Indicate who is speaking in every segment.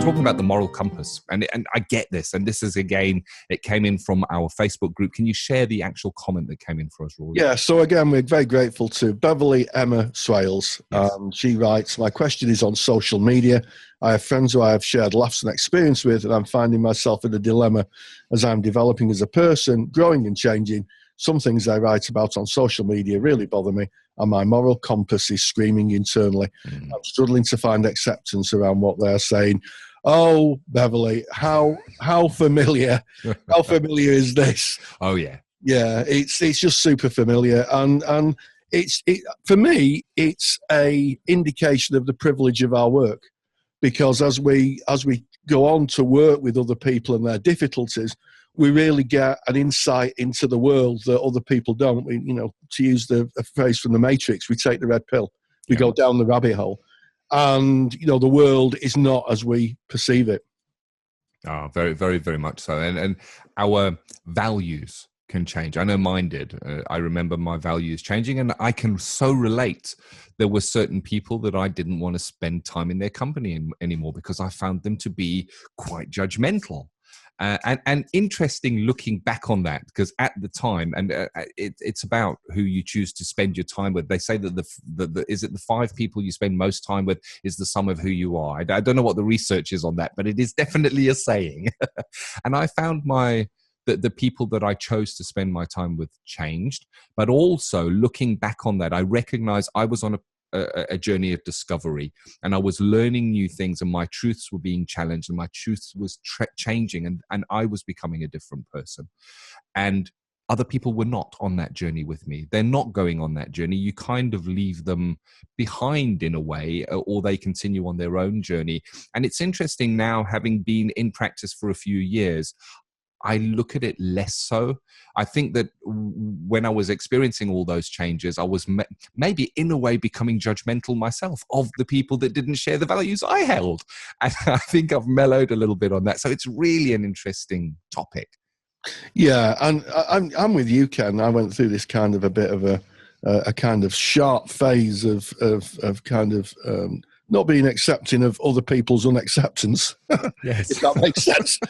Speaker 1: talking about the moral compass, and I get this, and this is, again, it came in from our Facebook group. Can you share the actual comment that came in for us, Rory?
Speaker 2: Yeah, so again, we're very grateful to Beverly Emma Swales.
Speaker 1: Yes.
Speaker 2: She writes, my question is on social media. I have friends who I have shared laughs and experience with, and I'm finding myself in a dilemma as I'm developing as a person, growing and changing. Some things I write about on social media really bother me, and my moral compass is screaming internally. I'm struggling to find acceptance around what they're saying. Oh, Beverly, how familiar? How familiar is this?
Speaker 1: Oh, yeah.
Speaker 2: Yeah, it's just super familiar, and for me, it's a indication of the privilege of our work, because as we go on to work with other people and their difficulties, we really get an insight into the world that other people don't. We, to use a phrase from The Matrix, we take the red pill, we go down the rabbit hole, and the world is not as we perceive it.
Speaker 1: Oh, very, very, very much so, and our values can change. I know mine did. I remember my values changing, and I can so relate. There were certain people that I didn't want to spend time in their company anymore because I found them to be quite judgmental. And interesting looking back on that, because at the time, and it's about who you choose to spend your time with. They say that the 5 people you spend most time with is the sum of who you are. I don't know what the research is on that, but it is definitely a saying. And I found the people that I chose to spend my time with changed. But also looking back on that, I recognize I was on a journey of discovery, and I was learning new things, and my truths were being challenged, and my truths was changing, and I was becoming a different person. And other people were not on that journey with me. They're not going on that journey. You kind of leave them behind in a way, or they continue on their own journey. And it's interesting now, having been in practice for a few years, I look at it less so. I think that when I was experiencing all those changes, I was maybe in a way becoming judgmental myself of the people that didn't share the values I held. And I think I've mellowed a little bit on that. So it's really an interesting topic.
Speaker 2: Yeah, and I'm with you, Ken. I went through this kind of a bit of a kind of sharp phase of kind of not being accepting of other people's unacceptance,
Speaker 1: yes.
Speaker 2: if that makes sense.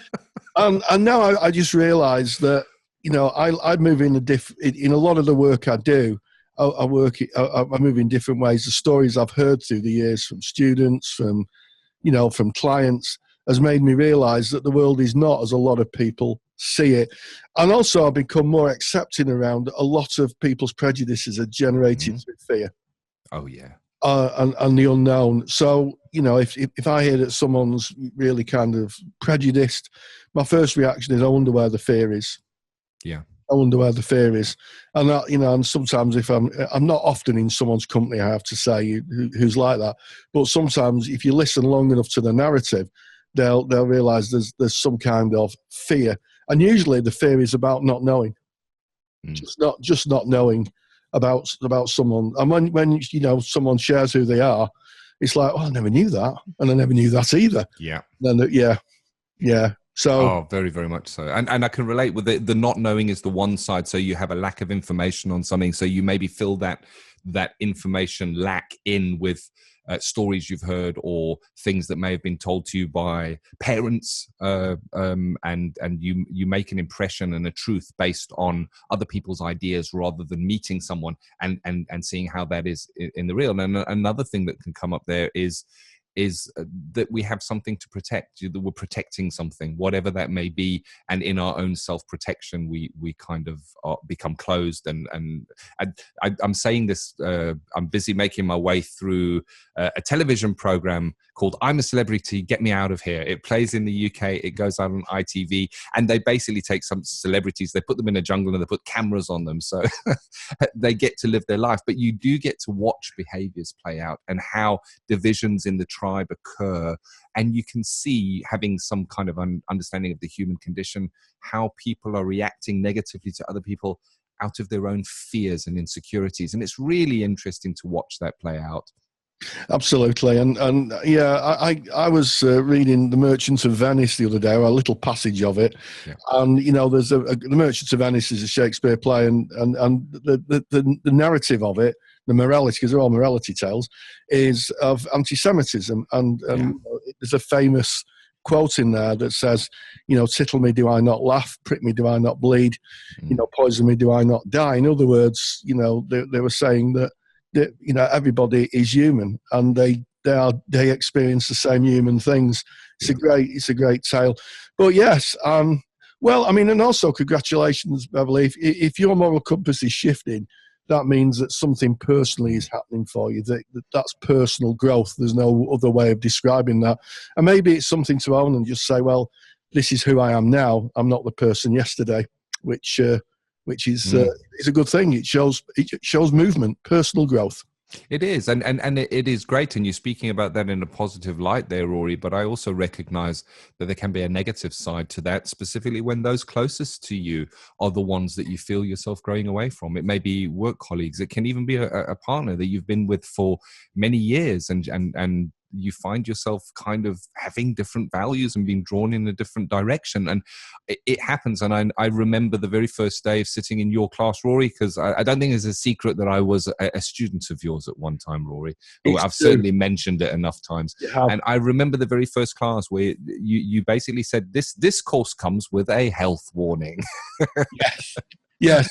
Speaker 2: And now I just realised that I move in a lot of the work I do. I move in different ways. The stories I've heard through the years from students, from clients, has made me realise that the world is not as a lot of people see it. And also I've become more accepting around a lot of people's prejudices are generated through fear.
Speaker 1: Oh, yeah.
Speaker 2: And the unknown. So, if I hear that someone's really kind of prejudiced, my first reaction is, I wonder where the fear is.
Speaker 1: Yeah.
Speaker 2: I wonder where the fear is. And that, and sometimes if I'm not often in someone's company, I have to say, who's like that. But sometimes if you listen long enough to the narrative, they'll realize there's some kind of fear. And usually the fear is about not knowing, just not knowing about someone. And when someone shares who they are, it's like, oh, I never knew that, and I never knew that either.
Speaker 1: Yeah.
Speaker 2: Yeah. So
Speaker 1: very, very much so. And I can relate with the not knowing is the one side. So you have a lack of information on something. So you maybe fill that information lack in with stories you've heard, or things that may have been told to you by parents, and you make an impression and a truth based on other people's ideas rather than meeting someone and seeing how that is in the real. And another thing that can come up there is that we have something to protect, that we're protecting something, whatever that may be, and in our own self-protection we kind of become closed. And I'm saying this, I'm busy making my way through a television program called I'm a Celebrity, Get Me Out of Here. It plays in the UK, it goes out on ITV, and they basically take some celebrities, they put them in a jungle and they put cameras on them, so they get to live their life. But you do get to watch behaviors play out and how divisions in the tribe occur, and you can see, having some kind of understanding of the human condition, how people are reacting negatively to other people out of their own fears and insecurities. And it's really interesting to watch that play out.
Speaker 2: Absolutely, and yeah, I was reading The Merchant of Venice the other day, or a little passage of it, and there's The Merchant of Venice is a Shakespeare play, and the narrative of it, the morality, because they're all morality tales, is of anti-Semitism, and there's a famous quote in there that says, tickle me, do I not laugh? Prick me, do I not bleed? Poison me, do I not die? In other words, they were saying that everybody is human, and they experience the same human things. It's a great tale. But yes, well, I mean, and also congratulations, Beverly. If your moral compass is shifting, that means that something personally is happening for you. That's personal growth. There's no other way of describing that. And maybe it's something to own and just say, well, this is who I am now. I'm not the person yesterday, which is a good thing. It shows movement, personal growth.
Speaker 1: It is, and it is great, and you're speaking about that in a positive light there, Rory, but I also recognize that there can be a negative side to that, specifically when those closest to you are the ones that you feel yourself growing away from. It may be work colleagues, it can even be a partner that you've been with for many years, and you find yourself kind of having different values and being drawn in a different direction. And it happens. And I remember the very first day of sitting in your class, Rory, because I don't think it's a secret that I was a student of yours at one time, Rory. I've certainly mentioned it enough times. And I remember the very first class where you basically said, this course comes with a health warning.
Speaker 2: Yes. Yes.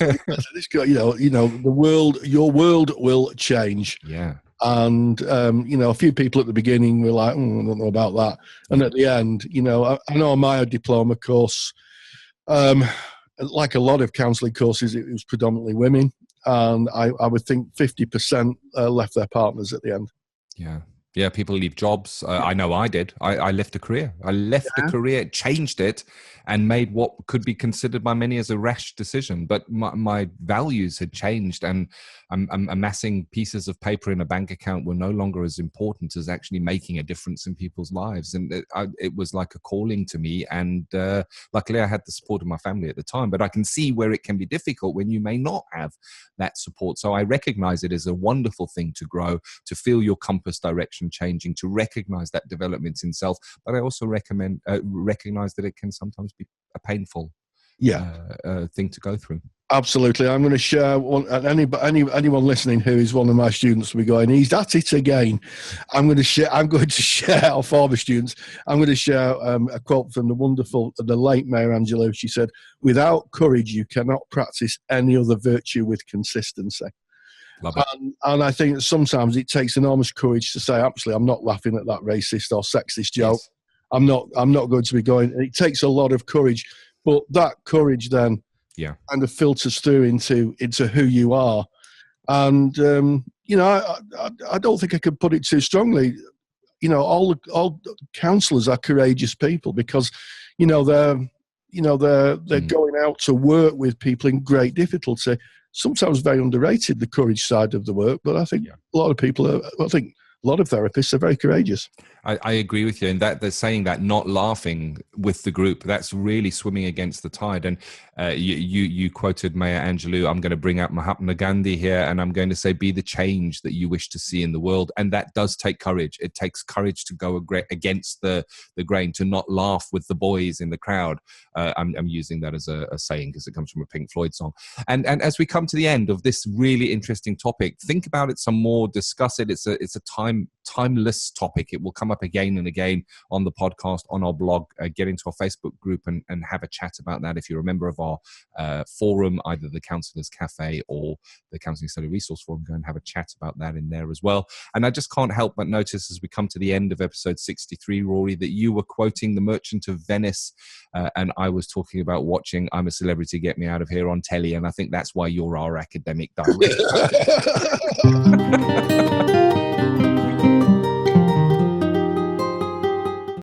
Speaker 2: Your world will change.
Speaker 1: Yeah.
Speaker 2: And, a few people at the beginning were like, I don't know about that. And at the end, I know my diploma course, like a lot of counselling courses, it was predominantly women. And I would think 50% left their partners at the end.
Speaker 1: Yeah. Yeah, people leave jobs. I know I did. I left a career. I left a career, changed it, and made what could be considered by many as a rash decision. But my values had changed, and amassing pieces of paper in a bank account were no longer as important as actually making a difference in people's lives. And it was like a calling to me. And luckily, I had the support of my family at the time. But I can see where it can be difficult when you may not have that support. So I recognize it as a wonderful thing to grow, to feel your compass direction changing, to recognize that development in self. But I also recognize that it can sometimes be a painful thing to go through.
Speaker 2: Absolutely. I'm going to share anyone listening who is one of my students will be going, he's at it again. I'm going to share our former students. I'm going to share a quote from the late Maya Angelou. She said, "Without courage, you cannot practice any other virtue with consistency."
Speaker 1: Love it.
Speaker 2: And I think that sometimes it takes enormous courage to say, actually, I'm not laughing at that racist or sexist joke. Yes. I'm not going to be going. It takes a lot of courage, but that courage then kind of filters through into who you are. And I don't think I could put it too strongly. All counsellors are courageous people because they're going out to work with people in great difficulty. Sometimes very underrated, the courage side of the work, but I think a lot of therapists are very courageous.
Speaker 1: I agree with you. And that they're saying that not laughing with the group, that's really swimming against the tide. And you quoted Maya Angelou. I'm going to bring out Mahatma Gandhi here, and I'm going to say, be the change that you wish to see in the world. And that does take courage. It takes courage to go against the grain, to not laugh with the boys in the crowd. I'm using that as a saying because it comes from a Pink Floyd song. And as we come to the end of this really interesting topic, think about it some more, discuss it. It's a timeless topic. It will come up again and again on the podcast, on our blog. Get into our Facebook group and have a chat about that. If you're a member of our forum, either the Counsellors Cafe or the Counselling Study Resource Forum, go and have a chat about that in there as well. And I just can't help but notice as we come to the end of episode 63, Rory, that you were quoting The Merchant of Venice, and I was talking about watching I'm a Celebrity, Get Me Out of Here on telly, and I think that's why you're our academic director.